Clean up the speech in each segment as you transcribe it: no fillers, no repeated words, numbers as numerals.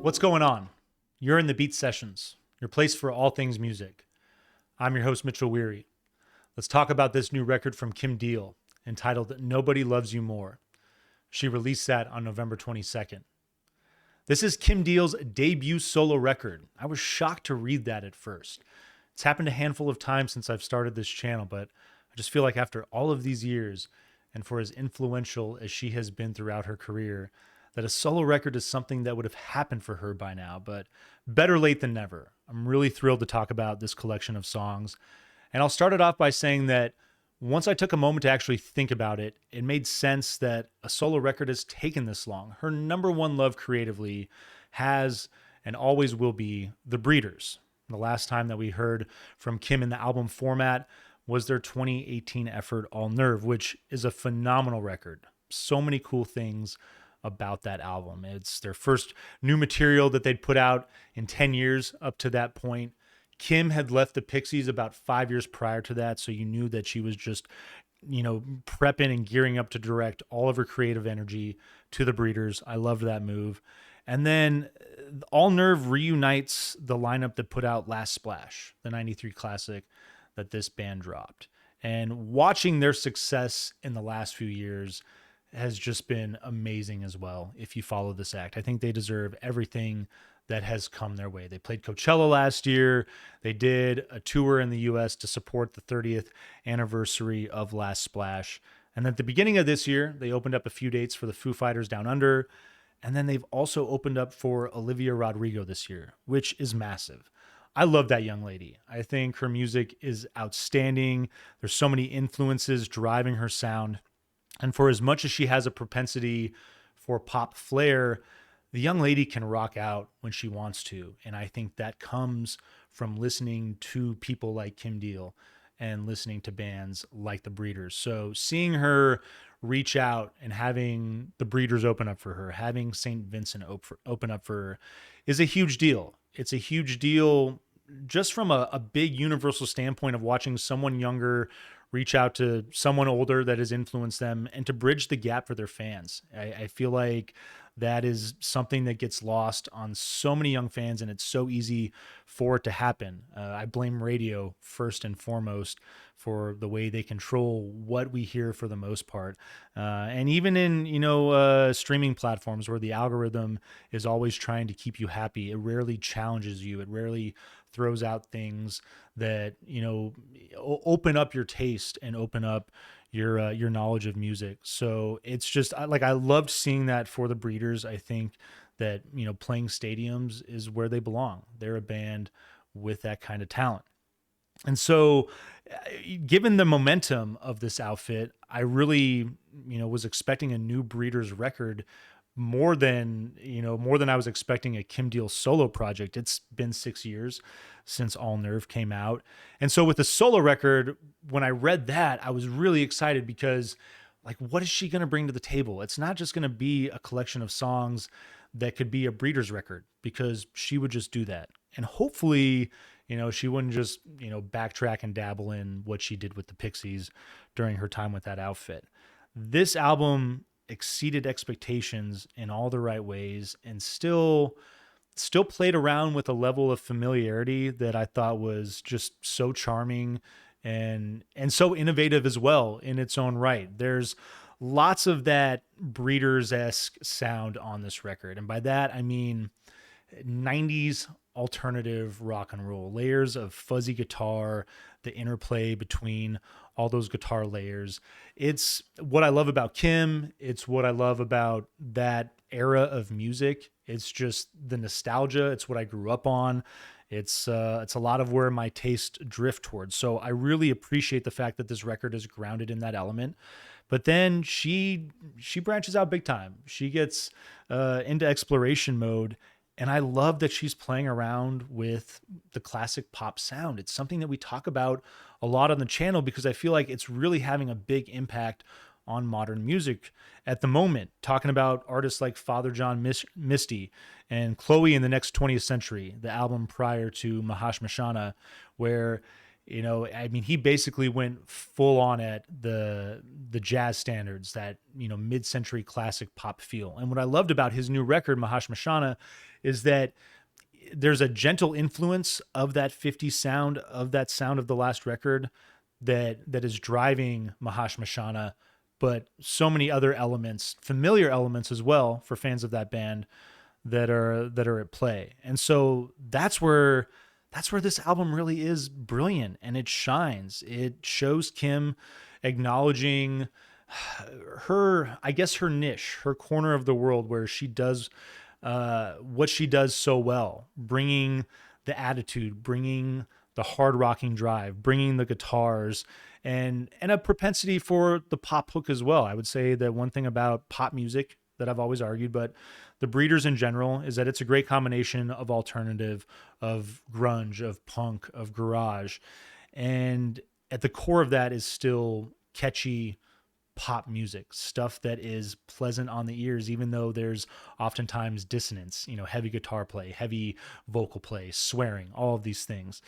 What's going on? You're in the Beat Sessions, your place for all things music. I'm your host, Mitchell Weary. Let's talk about this new record from Kim Deal, entitled Nobody Loves You More. She released that on November 22nd. This is Kim Deal's debut solo record. I was shocked to read that at first. It's happened a handful of times since I've started this channel, but I just feel like after all of these years, and for as influential as she has been throughout her career, that a solo record is something that would have happened for her by now, but better late than never. I'm really thrilled to talk about this collection of songs. And I'll start it off by saying that once I took a moment to actually think about it, it made sense that a solo record has taken this long. Her number one love creatively has and always will be The Breeders. The last time that we heard from Kim in the album format was their 2018 effort, All Nerve, which is a phenomenal record. So many cool things about that album. It's their first new material that they'd put out in 10 years up to that point. Kim had left the Pixies about 5 years prior to that, so you knew that she was just, prepping and gearing up to direct all of her creative energy to The Breeders. I loved that move. And then All Nerve reunites the lineup that put out Last Splash, the 93 classic that this band dropped. And watching their success in the last few years has just been amazing as well. If you follow this act, I think they deserve everything that has come their way. They played Coachella last year. They did a tour in the US to support the 30th anniversary of Last Splash. And at the beginning of this year, they opened up a few dates for the Foo Fighters Down Under. And then they've also opened up for Olivia Rodrigo this year, which is massive. I love that young lady. I think her music is outstanding. There's so many influences driving her sound. And for as much as she has a propensity for pop flair, the young lady can rock out when she wants to. And I think that comes from listening to people like Kim Deal and listening to bands like The Breeders. So seeing her reach out and having The Breeders open up for her, having St. Vincent open up for her is a huge deal. It's a huge deal just from a big universal standpoint of watching someone younger reach out to someone older that has influenced them and to bridge the gap for their fans. I feel like that is something that gets lost on so many young fans, and it's so easy for it to happen. I blame radio first and foremost for the way they control what we hear for the most part. And even in, streaming platforms where the algorithm is always trying to keep you happy, it rarely challenges you. It rarely throws out things that, open up your taste and open up your knowledge of music. So it's just I loved seeing that for The Breeders. I think that, playing stadiums is where they belong. They're a band with that kind of talent. And so given the momentum of this outfit, I really, was expecting a new Breeders record more than I was expecting a Kim Deal solo project. It's been 6 years since All Nerve came out. And so with the solo record, when I read that, I was really excited because what is she going to bring to the table? It's not just going to be a collection of songs that could be a Breeders record, because she would just do that. And hopefully, she wouldn't just, backtrack and dabble in what she did with the Pixies during her time with that outfit. This album exceeded expectations in all the right ways and still played around with a level of familiarity that I thought was just so charming and so innovative as well in its own right. There's lots of that Breeders-esque sound on this record. And by that, I mean 90s alternative rock and roll, layers of fuzzy guitar, the interplay between all those guitar layers. It's what I love about Kim. It's what I love about that era of music. It's just the nostalgia. It's what I grew up on. It's a lot of where my taste drift towards. So I really appreciate the fact that this record is grounded in that element. But then she branches out big time. She gets into exploration mode. And I love that she's playing around with the classic pop sound. It's something that we talk about a lot on the channel because I feel like it's really having a big impact on modern music at the moment. Talking about artists like Father John Misty and Chloe in the Next 20th Century, the album prior to Mahash Mashana, where I mean, he basically went full on at the jazz standards, that mid-century classic pop feel. And what I loved about his new record, Mahashmashana, is that there's a gentle influence of that 50s sound, of that sound of the last record, that is driving Mahashmashana, but so many other elements, familiar elements as well for fans of that band, that are at play. And so that's where this album really is brilliant, and it shines. It shows Kim acknowledging her, I guess, her niche, her corner of the world, where she does what she does so well, bringing the attitude, bringing the hard rocking drive, bringing the guitars, and a propensity for the pop hook as well. I would say that one thing about pop music that I've always argued, but the Breeders in general, is that it's a great combination of alternative, of grunge, of punk, of garage. And at the core of that is still catchy pop music, stuff that is pleasant on the ears, even though there's oftentimes dissonance, heavy guitar play, heavy vocal play, swearing, all of these things.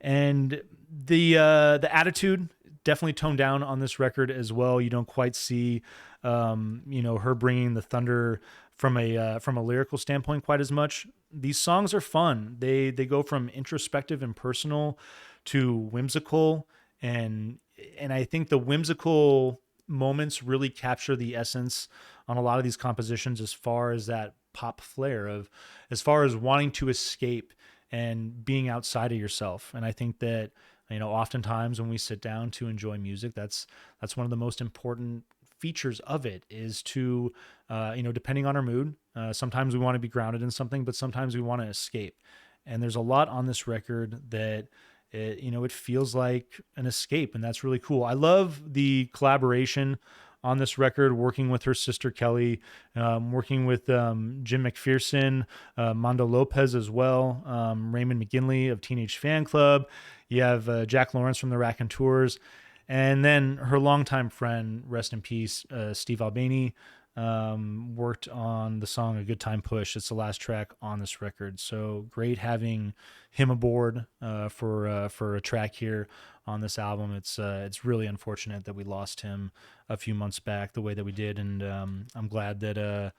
And the attitude definitely toned down on this record as well. You don't quite see, her bringing the thunder from a lyrical standpoint quite as much. These songs are fun. They go from introspective and personal to whimsical, and I think the whimsical moments really capture the essence on a lot of these compositions, as far as that pop flair of, as far as wanting to escape and being outside of yourself. And I think that, oftentimes when we sit down to enjoy music, that's one of the most important features of it, is to, depending on our mood, sometimes we want to be grounded in something, but sometimes we want to escape. And there's a lot on this record that it feels like an escape, and that's really cool. I love the collaboration on this record, working with her sister Kelly, working with Jim McPherson, Mondo Lopez as well, Raymond McGinley of Teenage Fan Club. You have Jack Lawrence from the Raconteurs, and then her longtime friend, rest in peace, Steve Albini, worked on the song "A Good Time Push." It's the last track on this record. So great having him aboard for a track here on this album. It's really unfortunate that we lost him a few months back the way that we did, and I'm glad that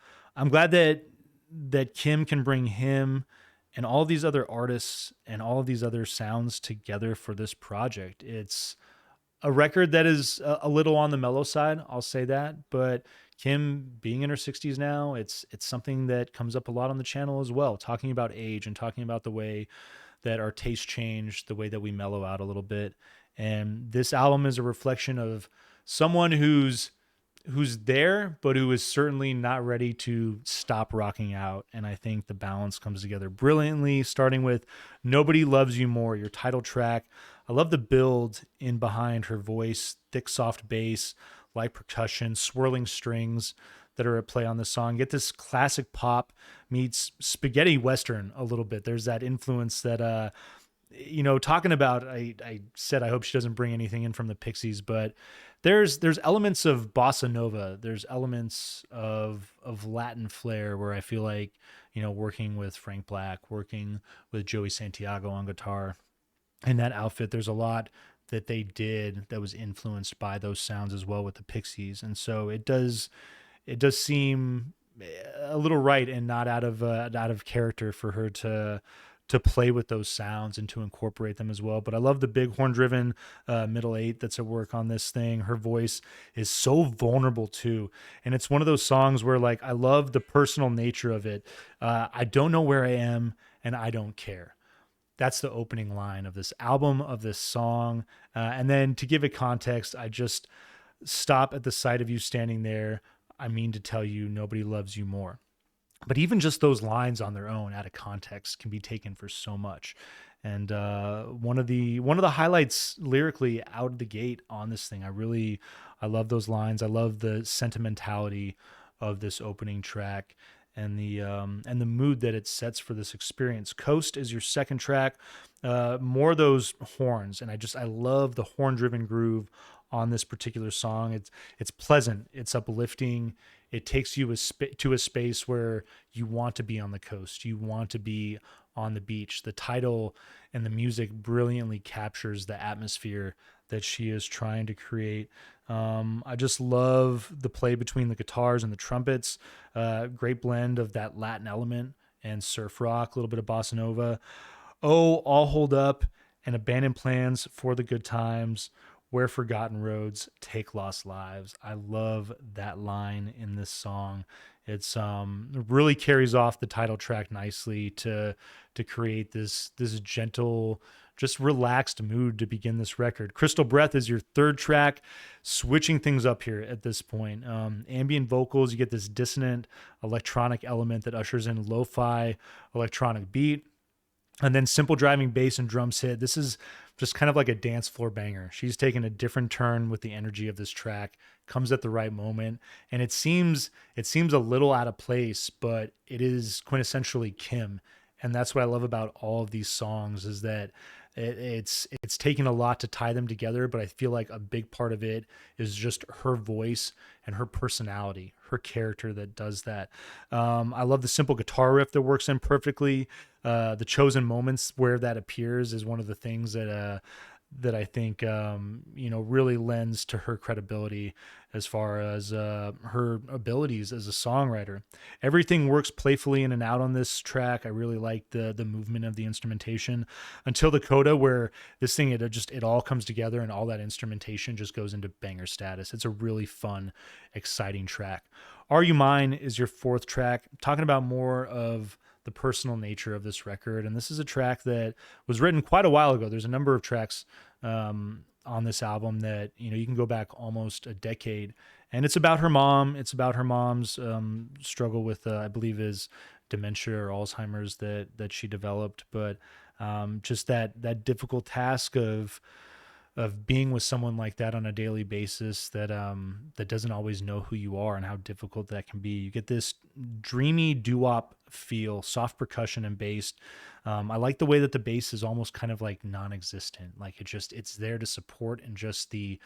Kim can bring him and all these other artists and all of these other sounds together for this project. It's a record that is a little on the mellow side, I'll say that, but Kim being in her 60s now, it's something that comes up a lot on the channel as well, talking about age and talking about the way that our tastes change, the way that we mellow out a little bit. And this album is a reflection of someone who's there, but who is certainly not ready to stop rocking out. And I think the balance comes together brilliantly, starting with Nobody Loves You More, your title track. I love the build in behind her voice, thick, soft bass, light percussion, swirling strings that are at play on this song. Get this classic pop meets spaghetti Western a little bit. There's that influence that, talking about, I said, I hope she doesn't bring anything in from the Pixies, but there's elements of bossa nova. There's elements of Latin flair, where I feel like, working with Frank Black, working with Joey Santiago on guitar, in that outfit, there's a lot that they did that was influenced by those sounds as well with the Pixies. And so it does seem a little right and not out of character for her to play with those sounds and to incorporate them as well. But I love the big horn driven middle eight that's at work on this thing. Her voice is so vulnerable too. And it's one of those songs where, like, I love the personal nature of it. I don't know where I am and I don't care. That's the opening line of this album, of this song. And then to give it context, I just stop at the sight of you standing there. I mean to tell you, nobody loves you more. But even just those lines on their own, out of context, can be taken for so much. And one of the highlights lyrically out of the gate on this thing, I love those lines. I love the sentimentality of this opening track, and the mood that it sets for this experience. Coast is your second track. More of those horns, and I love the horn driven groove on this particular song. It's pleasant, it's uplifting. It takes you to a space where you want to be on the coast. You want to be on the beach. The title and the music brilliantly captures the atmosphere that she is trying to create. I just love the play between the guitars and the trumpets. Great blend of that Latin element and surf rock, a little bit of bossa nova. Oh, all hold up and abandon plans for the good times. Where forgotten roads take lost lives. I love that line in this song. It's really carries off the title track nicely to create this gentle, just relaxed mood to begin this record. Crystal Breath is your third track, switching things up here at this point. Ambient vocals, you get this dissonant electronic element that ushers in lo-fi electronic beat. And then simple driving bass and drums hit. This is just kind of like a dance floor banger. She's taken a different turn with the energy of this track, comes at the right moment, and it seems a little out of place, but it is quintessentially Kim. And that's what I love about all of these songs is that it's taken a lot to tie them together, but I feel like a big part of it is just her voice and her personality, her character that does that. I love the simple guitar riff that works in perfectly. The chosen moments where that appears is one of the things that I think really lends to her credibility as far as her abilities as a songwriter. Everything works playfully in and out on this track. I really like the movement of the instrumentation until the coda, where this thing it all comes together and all that instrumentation just goes into banger status. It's a really fun, exciting track. Are You Mine is your fourth track. I'm talking about more of the personal nature of this record. And this is a track that was written quite a while ago. There's a number of tracks on this album that, you can go back almost a decade, and it's about her mom. It's about her mom's struggle with, I believe is dementia or Alzheimer's that she developed. But just that difficult task of being with someone like that on a daily basis that doesn't always know who you are and how difficult that can be. You get this dreamy doo-wop feel, soft percussion and bass. I like the way that the bass is almost kind of like non-existent. Like it's there to support in just the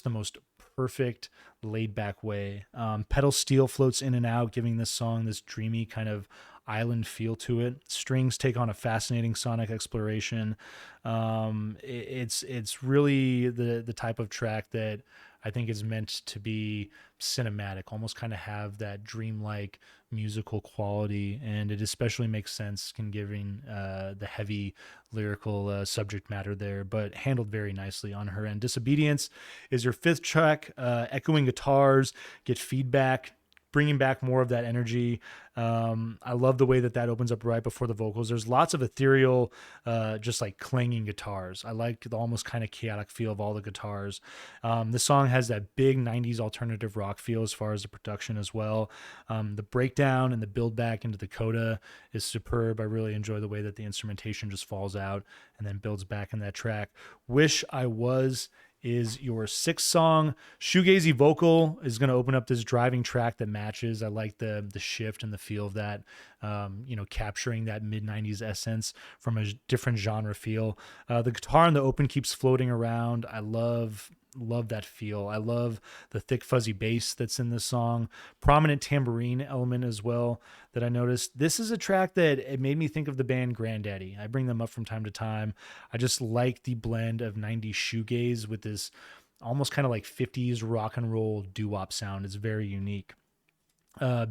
most perfect laid back way. Pedal steel floats in and out, giving this song this dreamy kind of island feel to it. Strings take on a fascinating sonic exploration. It's really the type of track that I think is meant to be cinematic, almost kind of have that dreamlike musical quality, and it especially makes sense considering the heavy lyrical subject matter there, but handled very nicely on her end. Disobedience is your fifth track. Echoing guitars, get feedback, bringing back more of that energy. I love the way that opens up right before the vocals. There's lots of ethereal, just like clanging guitars. I like the almost kind of chaotic feel of all the guitars. The song has that big 90s alternative rock feel as far as the production as well. The breakdown and the build back into the coda is superb. I really enjoy the way that the instrumentation just falls out and then builds back in that track. Wish I Was is your sixth song. Shoegazy vocal is going to open up this driving track that matches. I like the shift and the feel of that, capturing that mid-90s essence from a different genre feel. The guitar in the open keeps floating around. I love that feel. I love the thick fuzzy bass that's in this song. Prominent tambourine element as well that I noticed. This is a track that it made me think of the band Grandaddy. I bring them up from time to time. I just like the blend of 90s shoegaze with this almost kind of like 50s rock and roll doo-wop sound. It's very unique.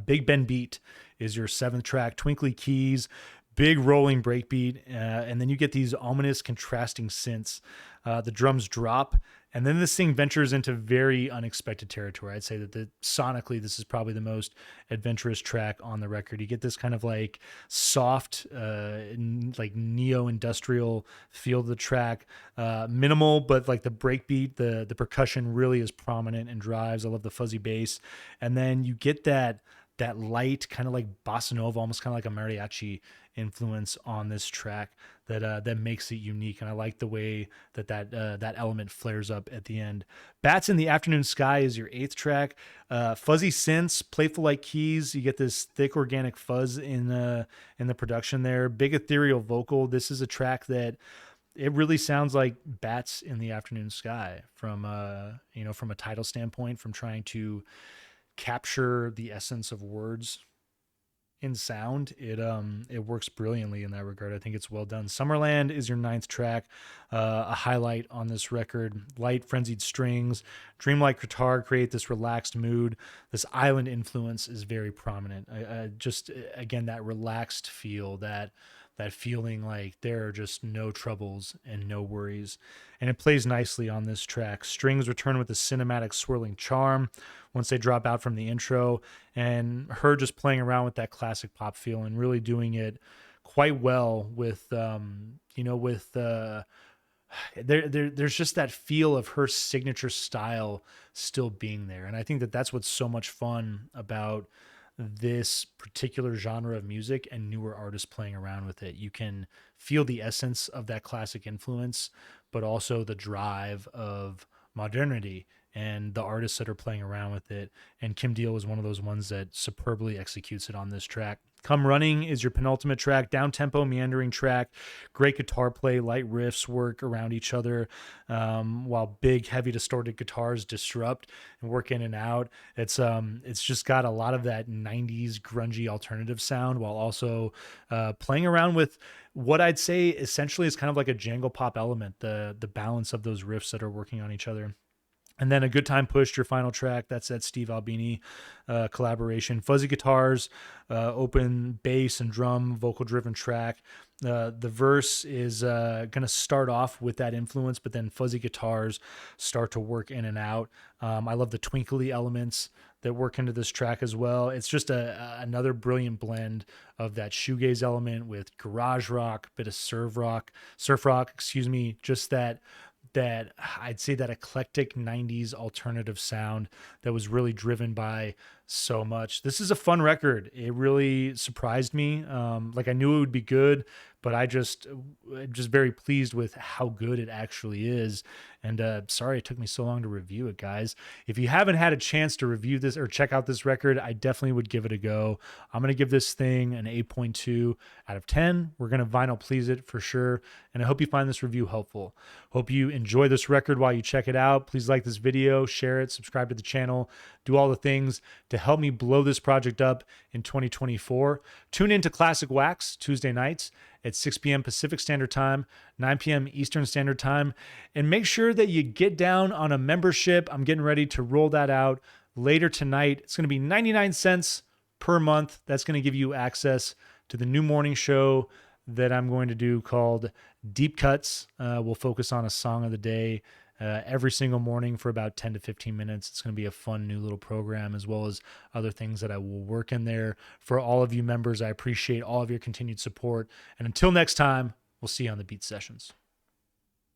Big Ben Beat is your seventh track. Twinkly keys, big rolling breakbeat, and then you get these ominous contrasting synths. The drums drop, and then this thing ventures into very unexpected territory. I'd say that sonically, this is probably the most adventurous track on the record. You get this kind of like soft, like neo-industrial feel to the track. Minimal, but like the breakbeat, the percussion really is prominent and drives. I love the fuzzy bass. And then you get that light kind of like bossa nova, almost kind of like a mariachi influence on this track that makes it unique. And I like the way that element flares up at the end. Bats in the Afternoon Sky is your eighth track. Fuzzy synths, playful like keys. You get this thick organic fuzz in the production there. Big ethereal vocal. This is a track that it really sounds like Bats in the Afternoon Sky from a title standpoint, from trying to capture the essence of words in sound, it works brilliantly in that regard. I think it's well done. Summerland is your ninth track, a highlight on this record. Light, frenzied strings, dreamlike guitar create this relaxed mood. This island influence is very prominent. Just again, that relaxed feel, that feeling like there are just no troubles and no worries. And it plays nicely on this track. Strings return with a cinematic swirling charm once they drop out from the intro, and her just playing around with that classic pop feel and really doing it quite well with, there's just that feel of her signature style still being there. And I think that that's what's so much fun about this particular genre of music and newer artists playing around with it. You can feel the essence of that classic influence, but also the drive of modernity and the artists that are playing around with it. And Kim Deal is one of those ones that superbly executes it on this track. Come Running is your penultimate track, down-tempo, meandering track, great guitar play, light riffs work around each other, while big, heavy, distorted guitars disrupt and work in and out. It's just got a lot of that 90s grungy alternative sound while also playing around with what I'd say essentially is kind of like a jangle pop element, the balance of those riffs that are working on each other. And then A Good Time Pushed, your final track. That's that Steve Albini collaboration. Fuzzy guitars, open bass and drum, vocal-driven track. The verse is going to start off with that influence, but then fuzzy guitars start to work in and out. I love the twinkly elements that work into this track as well. It's just another brilliant blend of that shoegaze element with garage rock, bit of surf rock, just that I'd say that eclectic 90s alternative sound that was really driven by so much. This is a fun record. It really surprised me. Like I knew it would be good, but I'm just very pleased with how good it actually is. And sorry it took me so long to review it, guys. If you haven't had a chance to review this or check out this record, I definitely would give it a go. I'm going to give this thing an 8.2 out of 10. We're going to vinyl please it for sure. And I hope you find this review helpful. Hope you enjoy this record while you check it out. Please like this video, share it, subscribe to the channel, do all the things to help me blow this project up in 2024. Tune into Classic Wax Tuesday nights at 6 p.m. Pacific Standard Time, 9 p.m. Eastern Standard Time. And make sure that you get down on a membership. I'm getting ready to roll that out later tonight. It's going to be 99 cents per month. That's going to give you access to the new morning show that I'm going to do called Deep Cuts. We'll focus on a song of the day every single morning for about 10 to 15 minutes. It's going to be a fun new little program, as well as other things that I will work in there. For all of you members, I appreciate all of your continued support. And until next time, we'll see you on the Beat Sessions.